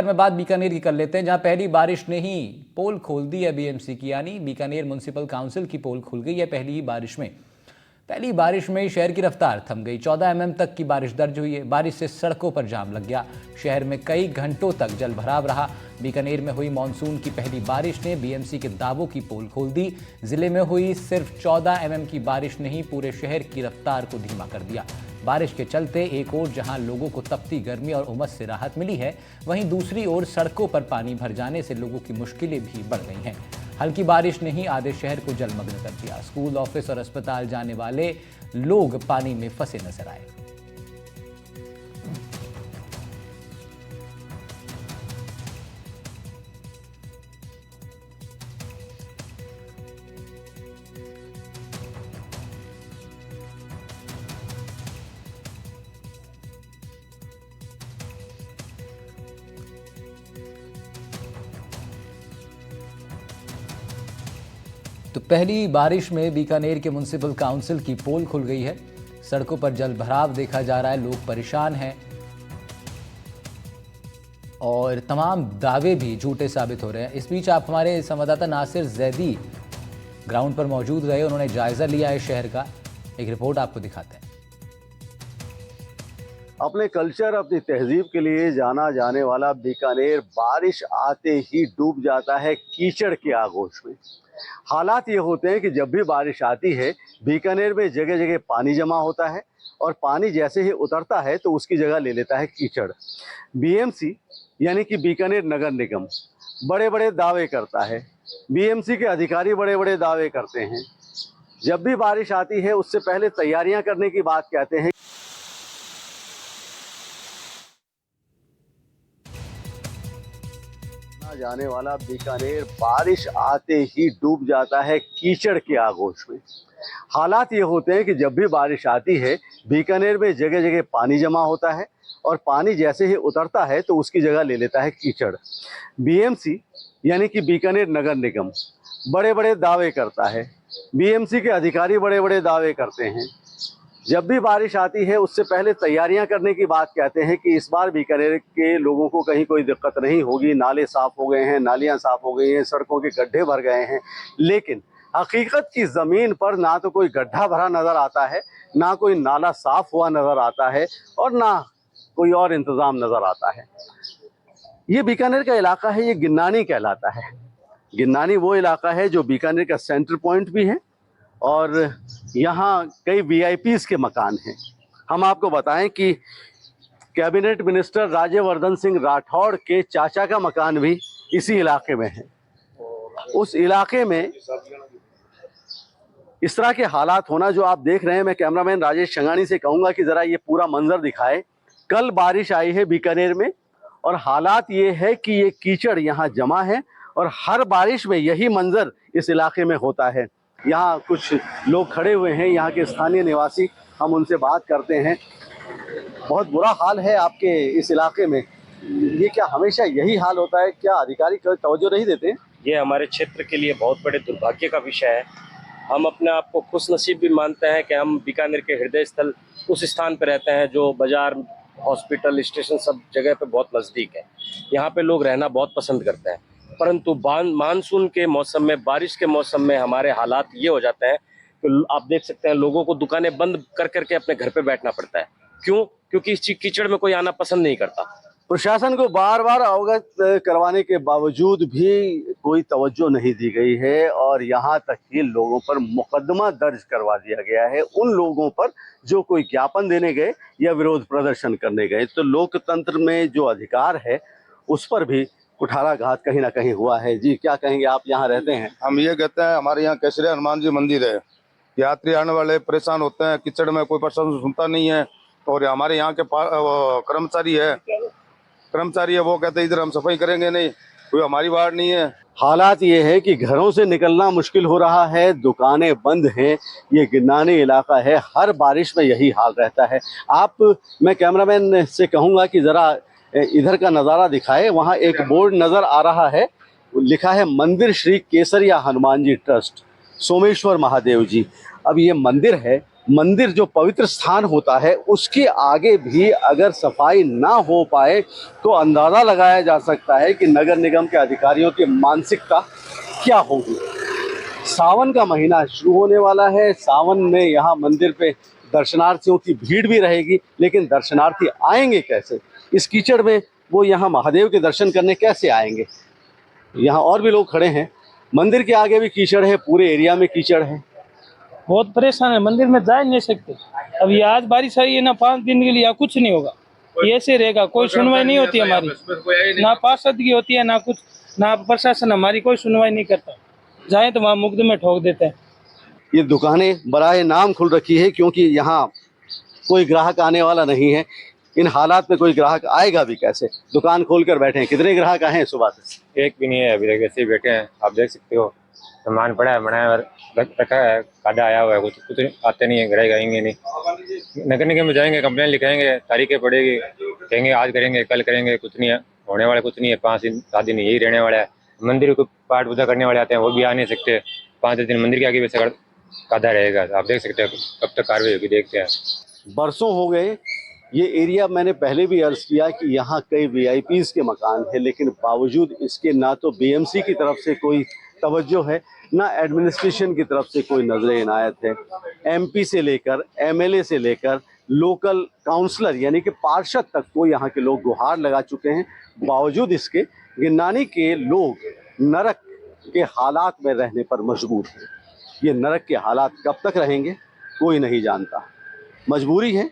में बात बीकानेर की कर लेते हैं, जहां पहली बारिश ने ही पोल खोल दी है बीएमसी की, यानी बीकानेर म्युनिसिपल काउंसिल की पोल खुल गई है पहली ही बारिश में। पहली बारिश में शहर की रफ्तार थम गई। 14 mm तक की बारिश दर्ज हुई है। बारिश से सड़कों पर जाम लग गया। शहर में कई घंटों तक जल भराव रहा। बीकानेर में हुई मानसून की पहली बारिश ने बीएमसी के दावों की पोल खोल दी। जिले में हुई सिर्फ 14 mm की बारिश ने ही पूरे शहर की रफ्तार को धीमा कर दिया। बारिश के चलते एक ओर जहां लोगों को तपती गर्मी और उमस से राहत मिली है, वहीं दूसरी ओर सड़कों पर पानी भर जाने से लोगों की मुश्किलें भी बढ़ गई हैं। हल्की बारिश ने ही आधे शहर को जलमग्न कर दिया। स्कूल, ऑफिस और अस्पताल जाने वाले लोग पानी में फंसे नजर आए। तो पहली बारिश में बीकानेर के म्युनिसिपल काउंसिल की पोल खुल गई है। सड़कों पर जल भराव देखा जा रहा है, लोग परेशान हैं और तमाम दावे भी झूठे साबित हो रहे हैं। इस बीच आप हमारे संवाददाता नासिर जैदी ग्राउंड पर मौजूद रहे, उन्होंने जायजा लिया है शहर का। एक रिपोर्ट आपको दिखाते हैं। अपने कल्चर, अपनी तहजीब के लिए जाना जाने वाला बीकानेर बारिश आते ही डूब जाता है कीचड़ के आगोश में। हालात ये होते हैं कि जब भी बारिश आती है बीकानेर में जगह जगह पानी जमा होता है और पानी जैसे ही उतरता है तो उसकी जगह ले लेता है कीचड़। बीएमसी यानी कि बीकानेर नगर निगम बड़े बड़े दावे करता है, बीएमसी के अधिकारी बड़े बड़े दावे करते हैं। जब भी बारिश आती है उससे पहले तैयारियां करने की बात कहते हैं। जाने वाला बीकानेर बारिश आते ही डूब जाता है कीचड़ के आगोश में। हालात ये होते हैं कि जब भी बारिश आती है बीकानेर में जगह जगह पानी जमा होता है और पानी जैसे ही उतरता है तो उसकी जगह ले लेता है कीचड़। बीएमसी यानी कि बीकानेर नगर निगम बड़े बड़े दावे करता है, बीएमसी के अधिकारी बड़े बड़े दावे करते हैं। जब भी बारिश आती है उससे पहले तैयारियां करने की बात कहते हैं कि इस बार बीकानेर के लोगों को कहीं कोई दिक्कत नहीं होगी। नाले साफ हो गए हैं, नालियां साफ हो गई हैं, सड़कों के गड्ढे भर गए हैं। लेकिन हकीकत की ज़मीन पर ना तो कोई गड्ढा भरा नज़र आता है, ना कोई नाला साफ हुआ नज़र आता है और ना कोई और इंतज़ाम नज़र आता है। ये बीकानेर का इलाका है, ये गिन्नानी कहलाता है। गिन्नानी वो इलाका है जो बीकानेर का सेंटर पॉइंट भी है और यहाँ कई वीआईपीज़ के मकान हैं। हम आपको बताएं कि कैबिनेट मिनिस्टर राज्यवर्धन सिंह राठौड़ के चाचा का मकान भी इसी इलाके में है। उस इलाके में इस तरह के हालात होना जो आप देख रहे हैं, मैं कैमरामैन राजेश शंगानी से कहूँगा कि ज़रा ये पूरा मंजर दिखाए। कल बारिश आई है बीकानेर में और हालात ये है कि ये कीचड़ यहाँ जमा है और हर बारिश में यही मंजर इस इलाके में होता है। यहाँ कुछ लोग खड़े हुए हैं, यहाँ के स्थानीय निवासी, हम उनसे बात करते हैं। बहुत बुरा हाल है आपके इस इलाके में, ये क्या हमेशा यही हाल होता है? क्या अधिकारी तवज्जो नहीं देते हैं? ये हमारे क्षेत्र के लिए बहुत बड़े दुर्भाग्य का विषय है। हम अपने आप को खुशनसीब भी मानते हैं कि हम बीकानेर के हृदय स्थल उस स्थान पर रहते हैं जो बाजार, हॉस्पिटल, स्टेशन सब जगह पे बहुत नज़दीक है। यहाँ पे लोग रहना बहुत पसंद करते हैं, परंतु मानसून के मौसम में, बारिश के मौसम में हमारे हालात ये हो जाते हैं कि आप देख सकते हैं लोगों को दुकानें बंद कर करके अपने घर पे बैठना पड़ता है। क्यों? क्योंकि इस कीचड़ में कोई आना पसंद नहीं करता। प्रशासन को बार बार अवगत करवाने के बावजूद भी कोई तवज्जो नहीं दी गई है और यहाँ तक कि लोगों पर मुकदमा दर्ज करवा दिया गया है, उन लोगों पर जो कोई ज्ञापन देने गए या विरोध प्रदर्शन करने गए। तो लोकतंत्र में जो अधिकार है उस पर भी कुठाराघात कहीं ना कहीं हुआ है। जी, क्या कहेंगे? आप यहाँ रहते हैं। हम ये कहते हैं, हमारे यहाँ केसरिया हनुमान जी मंदिर है, यात्री आने वाले परेशान होते हैं, कीचड़ में कोई प्रशासन सुनता नहीं है। और हमारे यहाँ के कर्मचारी है, वो कहते हैं इधर हम सफाई करेंगे नहीं, कोई हमारी वार्ड नहीं है। हालात ये है कि घरों से निकलना मुश्किल हो रहा है, दुकानें बंद हैं, ये गिन्नानी इलाका है, हर बारिश में यही हाल रहता है। मैं कैमरामैन से कहूँगा कि ज़रा इधर का नज़ारा दिखाए। वहाँ एक बोर्ड नज़र आ रहा है, लिखा है मंदिर श्री केसरिया हनुमान जी ट्रस्ट, सोमेश्वर महादेव जी। अब ये मंदिर है, मंदिर जो पवित्र स्थान होता है उसके आगे भी अगर सफाई ना हो पाए तो अंदाज़ा लगाया जा सकता है कि नगर निगम के अधिकारियों की मानसिकता क्या होगी। सावन का महीना शुरू होने वाला है। सावन में यहाँ मंदिर पे दर्शनार्थियों की भीड़ भी रहेगी, लेकिन दर्शनार्थी आएंगे कैसे? इस कीचड़ में वो यहाँ महादेव के दर्शन करने कैसे आएंगे? यहाँ और भी लोग खड़े हैं। मंदिर के आगे भी कीचड़ है, पूरे एरिया में कीचड़ है। बहुत परेशान है, मंदिर में जा ही नहीं सकते। अब ये आज बारिश आई है ना, 5 दिन के लिए यहाँ कुछ नहीं होगा, ये ऐसे रहेगा। कोई सुनवाई नहीं होती हमारी, ना पार्षद की होती है, ना कुछ, ना प्रशासन हमारी कोई सुनवाई नहीं करता। जाए तो वहाँ मुग्ध में ठोक देते हैं। ये दुकानें बराए नाम खुल रखी है क्योंकि यहाँ कोई ग्राहक आने वाला नहीं है। इन हालात में कोई ग्राहक आएगा भी कैसे? दुकान खोल कर बैठे हैं। कितने ग्राहक आए हैं सुबह से? एक भी नहीं है अभी तक, ऐसे ही बैठे हैं। आप देख सकते हो सामान पड़ा है, बनाया रखा है, कादा आया हुआ है, कुछ आते नहीं है, ग्राहक आएंगे नहीं। नगर निगम में जाएंगे, कंप्लेन लिखाएंगे, तारीखें पड़ेगी, कहेंगे आज करेंगे, कल करेंगे, कुछ नहीं है, होने वाला कुछ नहीं है। 5 दिन 7 दिन यही रहने वाला है। मंदिर को पाठ पूजा करने वाले आते हैं, वो भी आ नहीं सकते। 5 दिन मंदिर के आगे वैसे कादा रहेगा। आप देख सकते हैं कब तक कार्रवाई होगी, देखते हैं। बरसों हो गए। ये एरिया मैंने पहले भी अर्ज किया कि यहाँ कई वीआईपीज़ के मकान है, लेकिन बावजूद इसके ना तो बीएमसी की तरफ से कोई तवज्जो है, ना एडमिनिस्ट्रेशन की तरफ से कोई नजर इनायत है। एमपी से लेकर एमएलए से लेकर लोकल काउंसलर यानी कि पार्षद तक को यहाँ के लोग गुहार लगा चुके हैं। बावजूद इसके गिन्नानी के लोग नरक के हालात में रहने पर मजबूर हैं। ये नरक के हालात कब तक रहेंगे कोई नहीं जानता। मजबूरी है,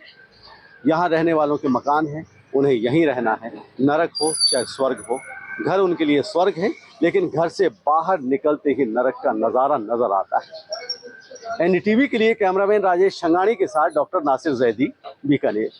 यहाँ रहने वालों के मकान हैं, उन्हें यहीं रहना है। नरक हो चाहे स्वर्ग हो, घर उनके लिए स्वर्ग है, लेकिन घर से बाहर निकलते ही नरक का नज़ारा नजर आता है। एनडीटीवी के लिए कैमरामैन राजेश शंगाणी के साथ डॉक्टर नासिर जैदी, बीकानेर।